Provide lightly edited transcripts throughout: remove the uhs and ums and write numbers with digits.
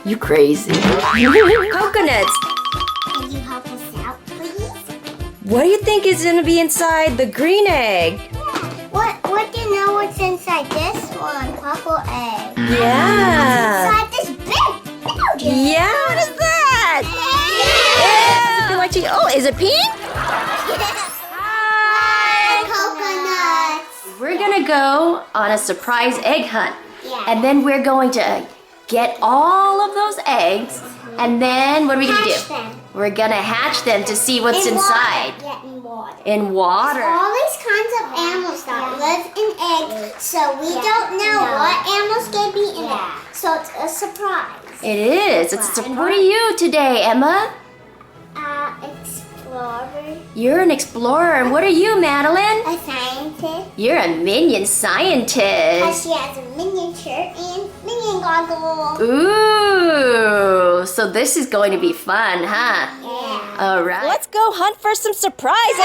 You crazy. Coconuts! Can you help us out, please? What do you think is gonna be inside the green egg? What do you know what's inside this one? Purple egg. Yeah. Inside this big building. Yeah, what is that? Does it feel like cheese? Oh, is it pink? Hi! Coconuts. We're gonna go on a surprise egg hunt. Yeah. And then we're going to get all of those eggs. And then what are we gonna Hatch do? them. We're gonna hatch them to see what's inside. Yeah, in water. In water. All these kinds of animals that live in eggs, so we don't know what animals can be in there. So it's a surprise. It is. It's a surprise. What are you today, Emma? Explorer. You're an explorer. And what are you, Madeline? A scientist. You're a minion And scientist. she has a minion shirt and minion goggles. Ooh, so this is going to be fun, huh? Yeah. All right. Let's go hunt for some surprises.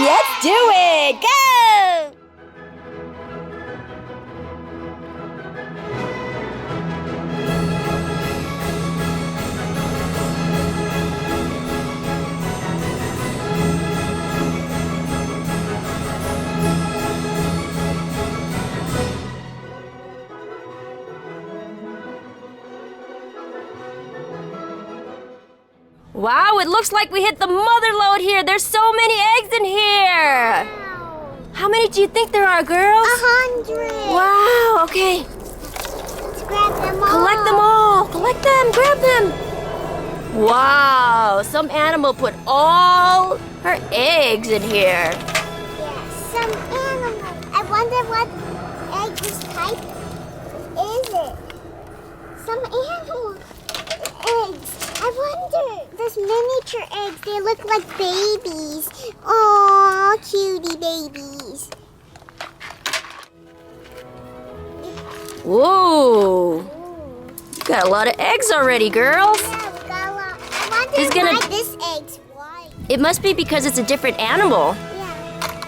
Let's do it. Go! Wow, it looks like we hit the mother lode here. There's so many eggs in here. How many do you think there are, girls? 100. Wow, okay. Let's grab them all. Collect them all. Collect them. Grab them. Wow, some animal put all her eggs in here. Yeah, some animal. I wonder what egg this type is it? Some animal eggs. I wonder. Those miniature eggs, they look like babies. Oh, cutie babies. Whoa, you got a lot of eggs already, girls. Yeah, we got a lot. I wonder It's gonna- why this egg's white. It must be because it's a different animal. Yeah.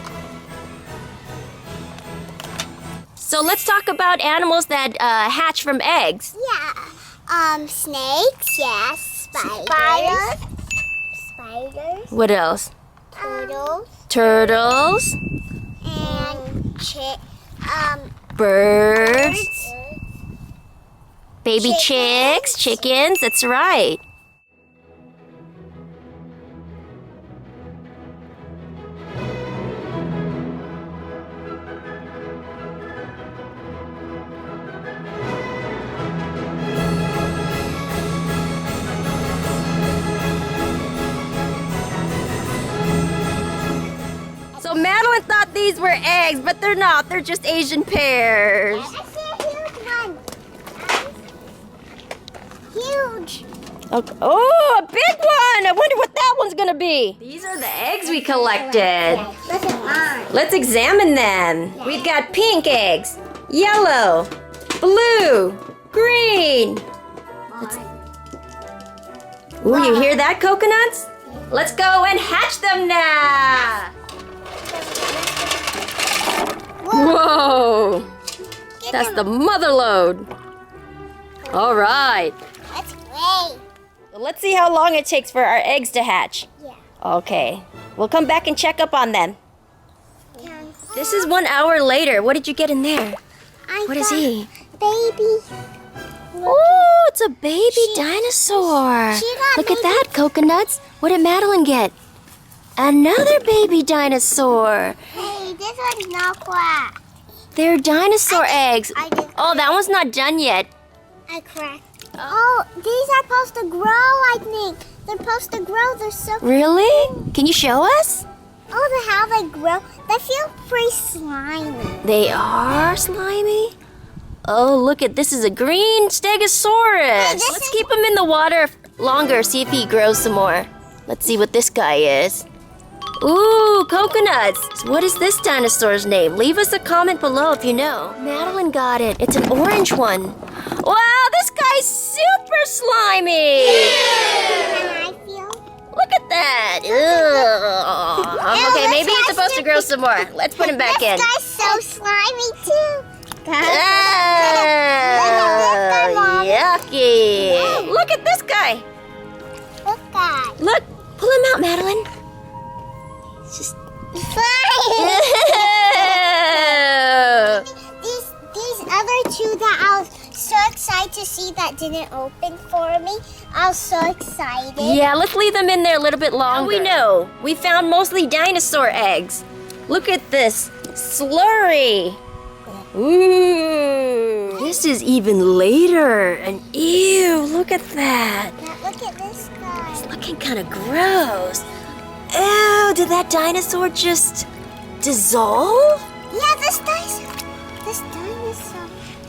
So let's talk about animals that hatch from eggs. Yeah. Snakes, yes. Spiders. What else? Turtles. Turtles, And birds, baby chicks, chickens. That's right. So Madeline thought these were eggs, but they're not. They're just Asian pears. I see a huge one. Huge. Okay. Oh, a big one! I wonder what that one's gonna be. These are the eggs we collected. Look at mine. Let's examine them. We've got pink eggs, yellow, blue, green. Ooh, you hear that, coconuts? Let's go and hatch them now. Whoa! That's the mother lode. All right. That's great. Let's see how long it takes for our eggs to hatch. Yeah. Okay. We'll come back and check up on them. This is 1 hour later. What did you get in there? What is he? Baby. Oh, it's a baby dinosaur. she got Look at baby- that, coconuts. What did Madeline get? Another baby dinosaur. Hey, this one's not quite. They're dinosaur eggs. I did- Oh, that one's not done yet. I cracked. Oh, these are supposed to grow, I think. They're supposed to grow. They're so... Really? Can you show us? Oh, how they grow. They feel pretty slimy. They are slimy? Oh, look at this is a green stegosaurus. this Let's is- keep him in the water longer, see if he grows some more. Let's see what this guy is. Ooh, coconuts. What is this dinosaur's name? Leave us a comment below if you know. Madeline got it. It's an orange one. Wow, this guy's super slimy. Can I feel? Look at that. Ugh. Okay, maybe he's supposed to grow some more. Let's put him back in. This guy's so slimy, too. out, Madeline. It's just... These other two that I was so excited to see that didn't open for me. I was so excited. Yeah, let's leave them in there a little bit longer. We know. We found mostly dinosaur eggs. Look at this slurry. Ooh. This is even later. And ew, look at that. Now look at this guy. It's looking kind of gross. Ew, did that dinosaur just dissolve? Yeah, this dinosaur.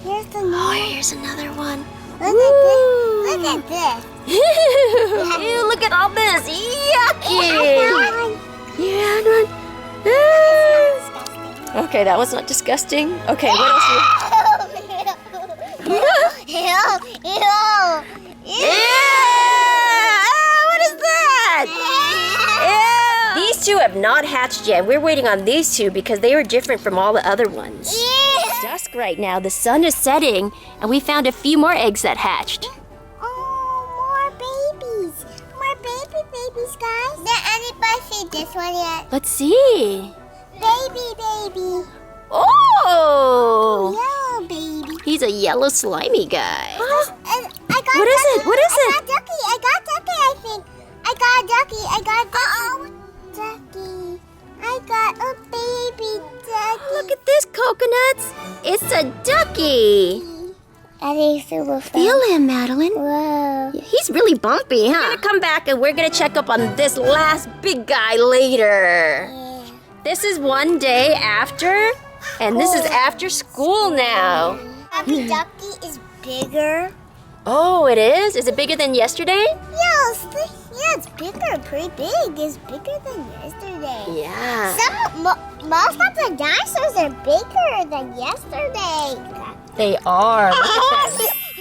Here's the new Oh, here's another one. Look at this. Ew, look at all this. Yucky. Yeah, okay, that was not disgusting. Okay, what else? What is that? Ew. These two have not hatched yet. We're waiting on these two because they were different from all the other ones. It's dusk right now. The sun is setting, and we found a few more eggs that hatched. More babies. More babies, guys. Did anybody see this one yet? Let's see. Baby. Oh! Yellow baby. He's a yellow slimy guy. And I got What is it? What is it? I got ducky, I think. I got ducky. I got a baby ducky. Look at this, coconuts. It's a ducky. I think super fun. Feel him, Madeline. Whoa. He's really bumpy, huh? We're gonna come back and we're gonna check up on this last big guy later. Yeah. This is one day after, and this is after school now. Happy ducky is bigger. Oh, it is? Is it bigger than yesterday? Yes, it's bigger, pretty big. It's bigger than yesterday. Yeah. Most of the dinosaurs are bigger than yesterday. They are. Look at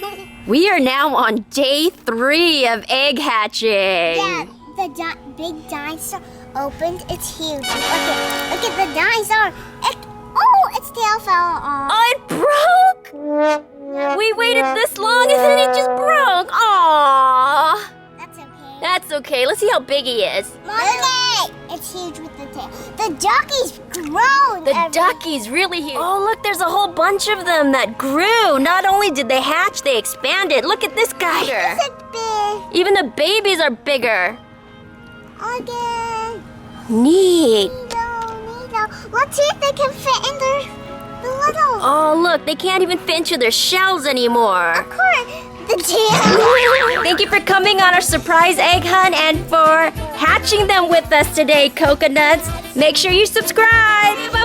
them. We are now on day 3 of egg hatching. Yeah, the big dinosaur opened. It's huge. Look at the dinosaur. Its tail fell off. Oh, it broke! We waited this long and then it just broke. Aww. That's okay. That's okay. Let's see how big he is. Look! It's huge with the tail. The ducky's grown. The ducky's really huge. Oh, look, there's a whole bunch of them that grew. Not only did they hatch, they expanded. Look at this guy. Is it big? Even the babies are bigger. Again. Neat. Neato. Let's see if they can fit in the little. Oh, look, they can't even fit into their shells anymore. Of course. The tail. Thank you for coming on our surprise egg hunt and for hatching them with us today, coconuts. Make sure you subscribe. Bye.